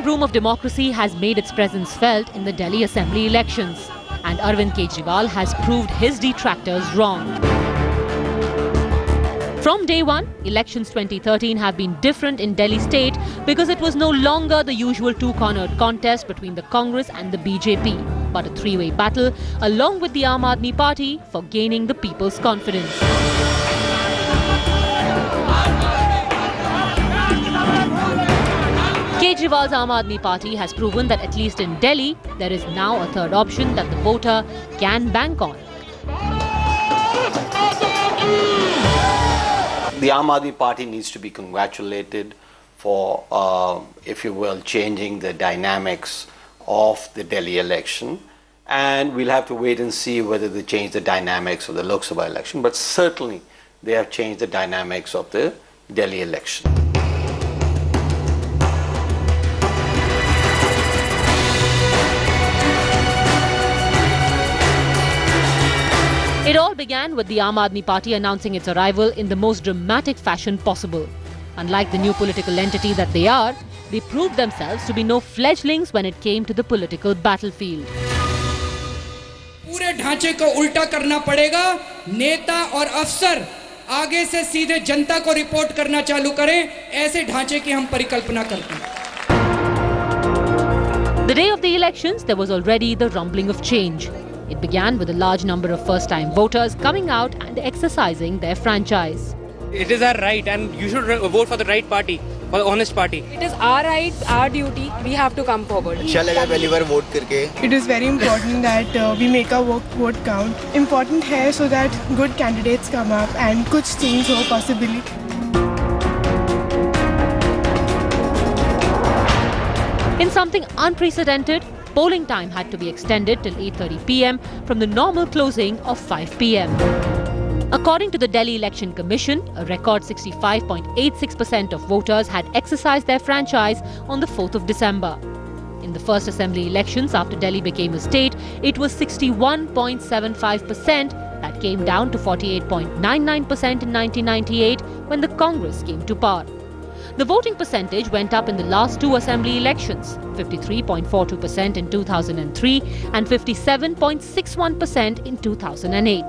supreme broom of democracy has made its presence felt in the Delhi Assembly elections, and Arvind Kejriwal has proved his detractors wrong. From day one, elections 2013 have been different in Delhi state because it was no longer the usual two-cornered contest between the Congress and the BJP, but a three-way battle along with the Aam Aadmi Party for gaining the people's confidence. Kejriwal's Aam Aadmi Party has proven that at least in Delhi, there is now a third option that the voter can bank on. The Aam Aadmi Party needs to be congratulated for, if you will, changing the dynamics of the Delhi election. And we'll have to wait and see whether they change the dynamics of the Lok Sabha election. But certainly, they have changed the dynamics of the Delhi election. It all began with the Aam Aadmi Party announcing its arrival in the most dramatic fashion possible. Unlike the new political entity that they are, they proved themselves to be no fledglings when it came to the political battlefield. पूरे ढांचे को उल्टा करना पड़ेगा, नेता और अफसर आगे से सीधे जनता को रिपोर्ट करना चालू करें, ऐसे ढांचे की हम परिकल्पना करते हैं. The day of the elections, there was already the rumbling of change. It began with a large number of first-time voters coming out and exercising their franchise. It is our right and you should vote for the right party, for the honest party. It is our right, our duty, we have to come forward. अच्छा लगा पहली बार vote करके. It is very important that we make our vote count. Important है so that good candidates come up and कुछ change हो possibly. In something unprecedented, polling time had to be extended till 8:30 p.m. from the normal closing of 5 p.m. According to the Delhi Election Commission, a record 65.86% of voters had exercised their franchise on the 4th of December. In the first assembly elections after Delhi became a state, it was 61.75% that came down to 48.99% in 1998 when the Congress came to power. The voting percentage went up in the last two assembly elections, 53.42% in 2003 and 57.61% in 2008.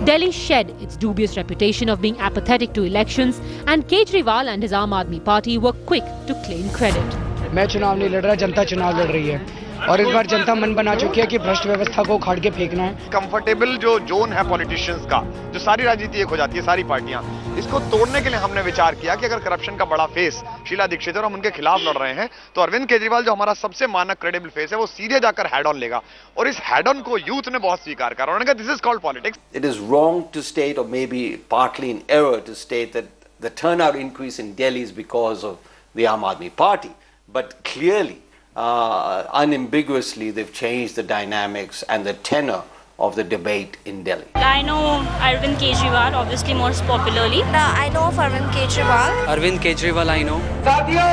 Delhi shed its dubious reputation of being apathetic to elections, and Kejriwal and his Aam Aadmi Party were quick to claim credit. मैं चुनाव नहीं लड़ रहा, जनता चुनाव लड़ रही है और इस बार जनता मन बना चुकी है कि भ्रष्ट व्यवस्था को उखाड़ के फेंकना है. कंफर्टेबल जो जोन है पॉलिटिशियंस का, जो सारी राजनीति एक हो जाती है, सारी पार्टियां, इसको तोड़ने के लिए हमने विचार किया कि अगर करप्शन का बड़ा फेस शीला दीक्षित और हम उनके खिलाफ लड़ रहे हैं, तो अरविंद केजरीवाल जो हमारा सबसे मानक क्रेडिबल फेस है, वो सीधे जाकर हेड ऑन लेगा और इस हेड ऑन को यूथ ने बहुत स्वीकार करा. उन्होंने कहा this is called politics. It is wrong to state, or maybe partly in error to state, that the turnout increase in Delhi is because of the Aam Aadmi Party. But clearly, unambiguously, they've changed the dynamics and the tenor of the debate in Delhi. I know Arvind Kejriwal, obviously most popularly. I know of Arvind Kejriwal. Arvind Kejriwal I know. साथियों,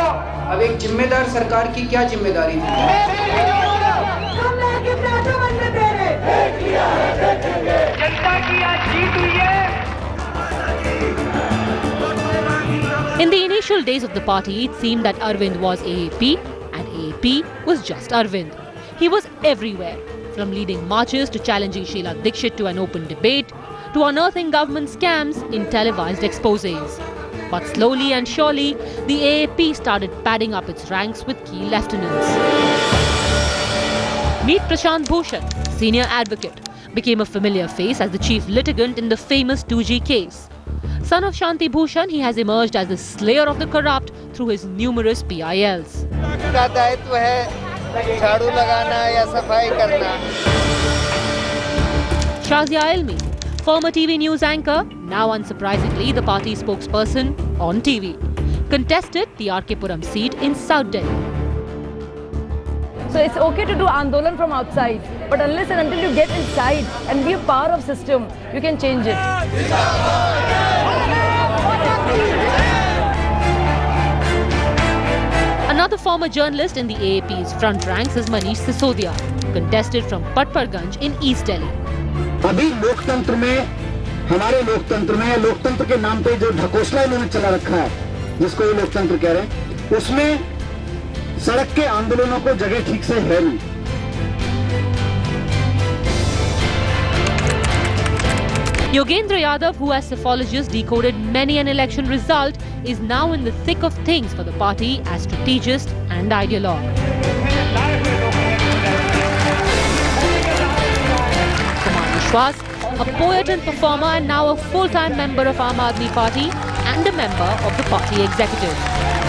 अब एक जिम्मेदार सरकार की क्या जिम्मेदारी थी? जनता की आज जीत हुई है. In the initial days of the party, it seemed that Arvind was AAP and AAP was just Arvind. He was everywhere, from leading marches to challenging Sheila Dikshit to an open debate, to unearthing government scams in televised exposés. But slowly and surely, the AAP started padding up its ranks with key lieutenants. Meet Prashant Bhushan, senior advocate, became a familiar face as the chief litigant in the famous 2G case. Son of Shanti Bhushan, he has emerged as the slayer of the corrupt through his numerous PILs. का दायित्व है झाड़ू लगाना या सफाई करना. Shazia Ilmi, former TV news anchor, now unsurprisingly the party spokesperson on TV, contested the RK Puram seat in South Delhi. So it's okay to do Andolan from outside, but unless and until you get inside and be a part of system, you can change it. Another former journalist in the AAP's front ranks is Manish Sisodia, contested from Patparganj in East Delhi. अभी लोकतंत्र में, हमारे लोकतंत्र में, लोकतंत्र के नाम पे जो ढकोसला इन्होंने चला रखा है, जिसको ये लोकतंत्र कह रहे हैं, उसमें सड़क के आंदोलनों को जगह ठीक से है नहीं। Yogendra Yadav, who as psephologists decoded many an election result, is now in the thick of things for the party as strategist and ideologue. Kumar Vishwas, a poet and performer and now a full-time member of Aam Aadmi Party and a member of the party executive.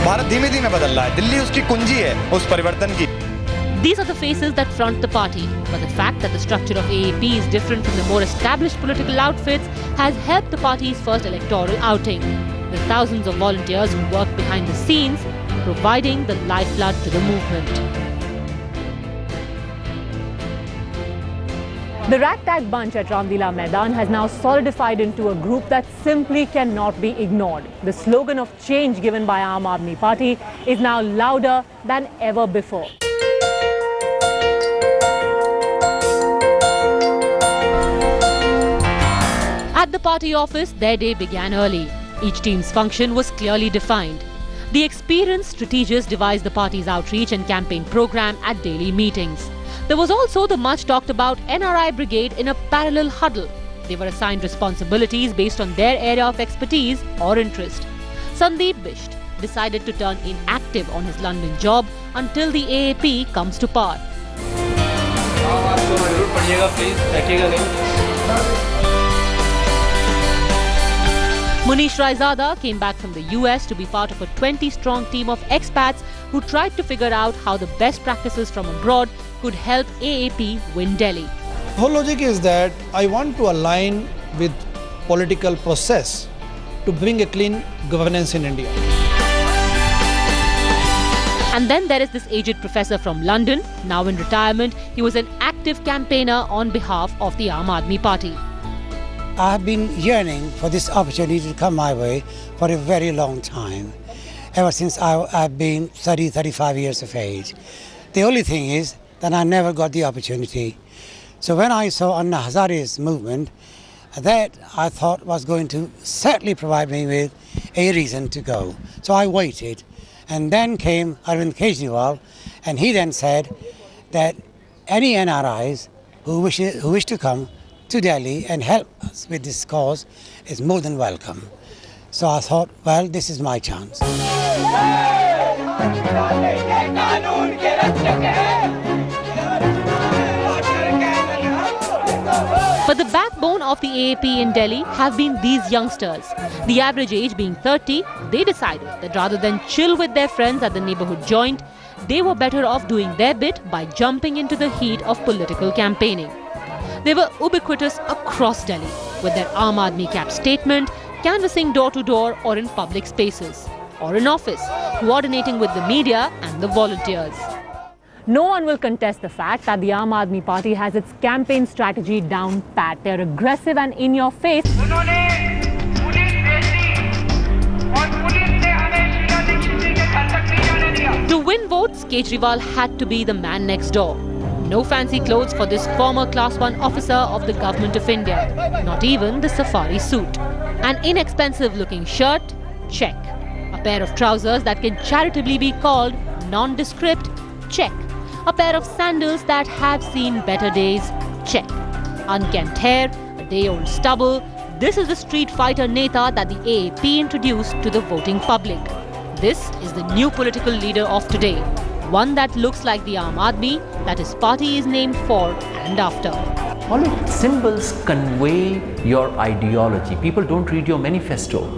Bharat धीमे-धीमे बदल रहा है, दिल्ली उसकी कुंजी है उस परिवर्तन की। These are the faces that front the party, but the fact that the structure of AAP is different from the more established political outfits has helped the party's first electoral outing, with thousands of volunteers who work behind the scenes, providing the lifeblood to the movement. The ragtag bunch at Ramlila Maidan has now solidified into a group that simply cannot be ignored. The slogan of change given by Aam Aadmi Party is now louder than ever before. At the party office, their day began early. Each team's function was clearly defined. The experienced strategists devised the party's outreach and campaign program at daily meetings. There was also the much talked about NRI brigade in a parallel huddle. They were assigned responsibilities based on their area of expertise or interest. Sandeep Bisht decided to turn inactive on his London job until the AAP comes to power. Munish Raizada came back from the US to be part of a 20-strong team of expats who tried to figure out how the best practices from abroad could help AAP win Delhi. The whole logic is that I want to align with political process to bring a clean governance in India. And then there is this aged professor from London. Now in retirement, he was an active campaigner on behalf of the Aam Aadmi Party. I have been yearning for this opportunity to come my way for a very long time, ever since I've been 35 years of age. The only thing is that I never got the opportunity. So when I saw Anna Hazare's movement, that I thought was going to certainly provide me with a reason to go. So I waited. And then came Arvind Kejriwal, and he then said that any NRIs who wish to come to Delhi and help us with this cause is more than welcome. So I thought, well, this is my chance. But the backbone of the AAP in Delhi have been these youngsters. The average age being 30, they decided that rather than chill with their friends at the neighborhood joint, they were better off doing their bit by jumping into the heat of political campaigning. They were ubiquitous across Delhi, with their Aam Aadmi Cap statement, canvassing door to door or in public spaces, or in office, coordinating with the media and the volunteers. No one will contest the fact that the Aam Aadmi Party has its campaign strategy down pat. They're aggressive and in your face. To win votes, Kejriwal had to be the man next door. No fancy clothes for this former Class 1 officer of the Government of India. Not even the safari suit. An inexpensive looking shirt? Check. A pair of trousers that can charitably be called nondescript? Check. A pair of sandals that have seen better days? Check. Unkempt hair, a day-old stubble. This is the street fighter Neta that the AAP introduced to the voting public. This is the new political leader of today. One that looks like the Aam Aadmi that his party is named for and after. All symbols convey your ideology. People don't read your manifesto.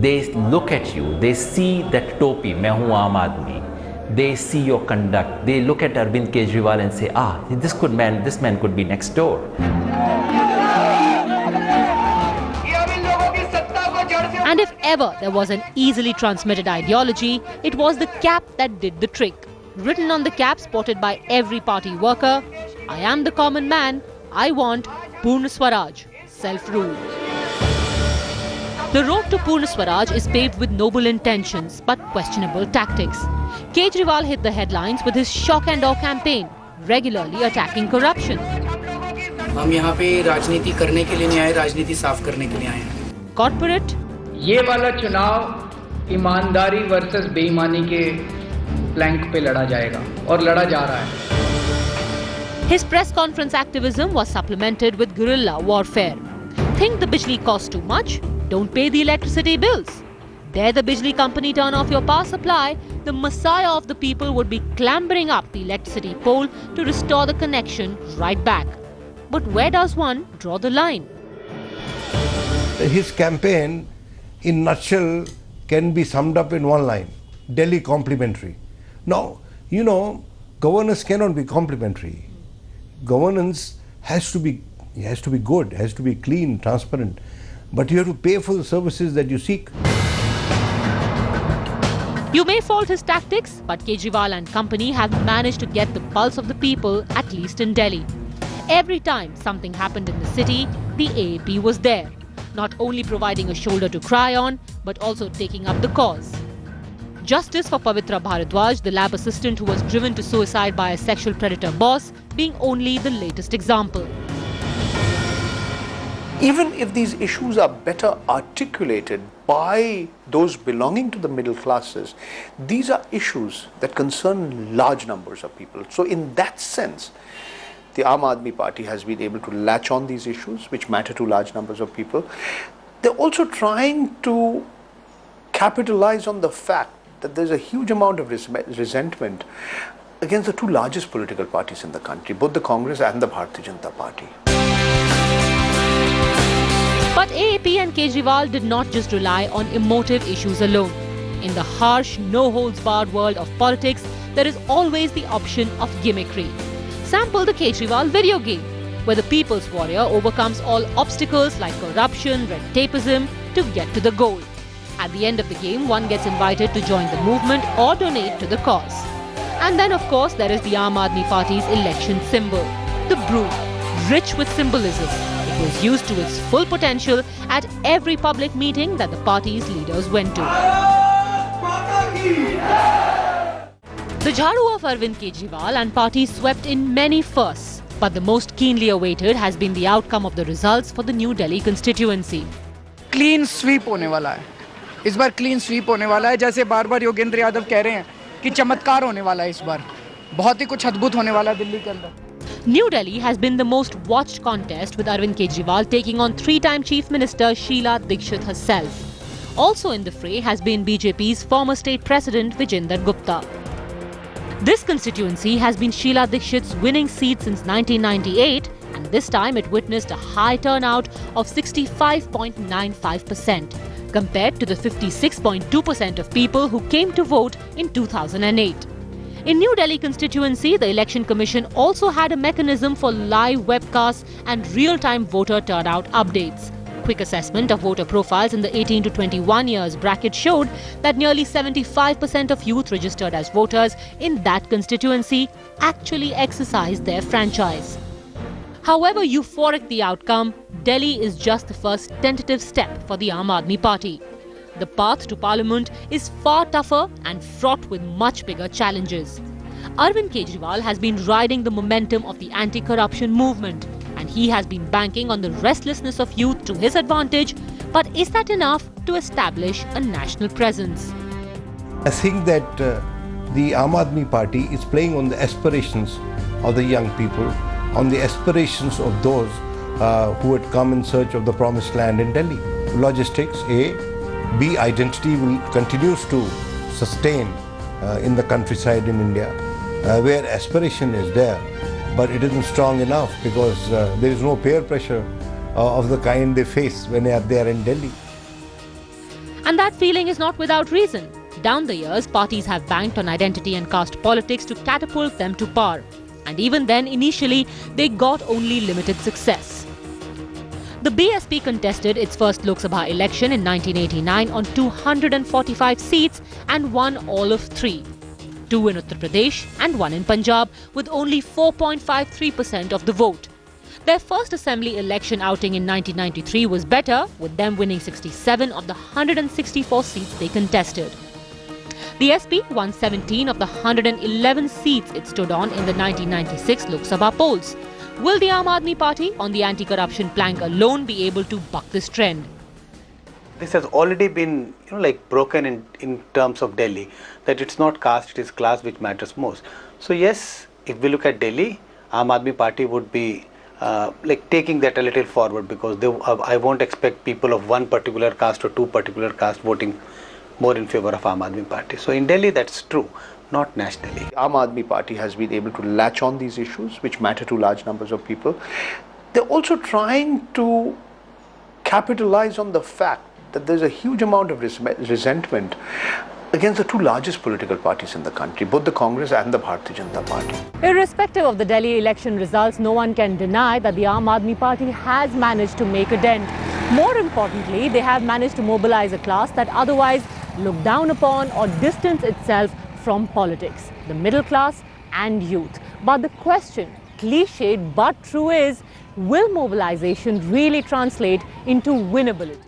They look at you. They see that topi, main hu Aam Aadmi. They see your conduct. They look at Arvind Kejriwal and say, this man could be next door. And if ever there was an easily transmitted ideology, it was the cap that did the trick. Written on the cap, spotted by every party worker, I am the common man, I want Purna Swaraj, self-rule. The road to Purna Swaraj is paved with noble intentions but questionable tactics. Kejriwal hit the headlines with his shock and awe campaign, regularly attacking corruption. हम यहाँ पे राजनीति करने के लिए नहीं आए, राजनीति साफ करने के लिए आए हैं। Corporate? ये वाला चुनाव ईमानदारी वर्सेस बेईमानी के प्लैंक पे लड़ा जाएगा और लड़ा जा रहा है। His press conference activism was supplemented with guerrilla warfare. Think the bijli costs too much? Don't pay the electricity bills. Dare the Bijli company turn off your power supply? The messiah of the people would be clambering up the electricity pole to restore the connection right back. But where does one draw the line? His campaign, in nutshell, can be summed up in one line: Delhi complimentary. Now, you know, governance cannot be complimentary. Governance has to be good, has to be clean, transparent. But you have to pay for the services that you seek. You may fault his tactics, but Kejriwal and company have managed to get the pulse of the people, at least in Delhi. Every time something happened in the city, the AAP was there, not only providing a shoulder to cry on, but also taking up the cause. Justice for Pavitra Bharadwaj, the lab assistant who was driven to suicide by a sexual predator boss, being only the latest example. Even if these issues are better articulated by those belonging to the middle classes, these are issues that concern large numbers of people. So in that sense, the Aam Aadmi Party has been able to latch on these issues which matter to large numbers of people. They're also trying to capitalize on the fact that there's a huge amount of resentment against the two largest political parties in the country, both the Congress and the Bharatiya Janata Party. But AAP and Kejriwal did not just rely on emotive issues alone. In the harsh, no-holds-barred world of politics, there is always the option of gimmickry. Sample the Kejriwal video game, where the people's warrior overcomes all obstacles like corruption, red tapeism to get to the goal. At the end of the game, one gets invited to join the movement or donate to the cause. And then, of course, there is the Aam Aadmi Party's election symbol, the broom, rich with symbolism. It was used to its full potential at every public meeting that the party's leaders went to. The Jhadu of Arvind Kejriwal and party swept in many firsts, but the most keenly awaited has been the outcome of the results for the New Delhi constituency. Clean sweep होने वाला है, इस बार clean sweep होने वाला है। जैसे बार-बार योगेंद्र यादव कह रहे हैं कि चमत्कार होने वाला है, इस बार बहुत ही कुछ अद्भुत होने वाला है दिल्ली के अंदर। New Delhi has been the most watched contest, with Arvind Kejriwal taking on three-time Chief Minister Sheila Dikshit herself. Also in the fray has been BJP's former state president Vijender Gupta. This constituency has been Sheila Dikshit's winning seat since 1998, and this time it witnessed a high turnout of 65.95%, compared to the 56.2% of people who came to vote in 2008. In New Delhi constituency, the Election Commission also had a mechanism for live webcasts and real-time voter turnout updates. Quick assessment of voter profiles in the 18 to 21 years bracket showed that nearly 75% of youth registered as voters in that constituency actually exercised their franchise. However euphoric the outcome, Delhi is just the first tentative step for the Aam Aadmi Party. The path to parliament is far tougher and fraught with much bigger challenges. Arvind Kejriwal has been riding the momentum of the anti-corruption movement, and he has been banking on the restlessness of youth to his advantage. But is that enough to establish a national presence? I think that the Aam Aadmi Party is playing on the aspirations of the young people, on the aspirations of those who had come in search of the promised land in Delhi. Logistics, A. B, identity will continues to sustain in the countryside in India, where aspiration is there, but it isn't strong enough because there is no peer pressure of the kind they face when they are there in Delhi. And that feeling is not without reason. Down the years, parties have banked on identity and caste politics to catapult them to power. And even then, initially, they got only limited success. The BSP contested its first Lok Sabha election in 1989 on 245 seats and won all of 3. 2 in Uttar Pradesh and 1 in Punjab, with only 4.53% of the vote. Their first assembly election outing in 1993 was better, with them winning 67 of the 164 seats they contested. The SP won 17 of the 111 seats it stood on in the 1996 Lok Sabha polls. Will the Aam Aadmi Party on the anti-corruption plank alone be able to buck this trend? this has already been broken in terms of Delhi, that it's not caste, it is class which matters most. So yes, if we look at Delhi, Aam Aadmi Party would be taking that a little forward, because I won't expect people of one particular caste or two particular caste voting more in favor of Aam Aadmi Party. So in Delhi that's true, not nationally. Aam Aadmi Party has been able to latch on these issues which matter to large numbers of people. They're also trying to capitalize on the fact that there's a huge amount of resentment against the two largest political parties in the country, both the Congress and the Bharatiya Janata Party. Irrespective of the Delhi election results, no one can deny that the Aam Aadmi Party has managed to make a dent. More importantly, they have managed to mobilize a class that otherwise looked down upon or distanced itself from politics, the middle class and youth. But the question, cliched but true, is, will mobilization really translate into winnability?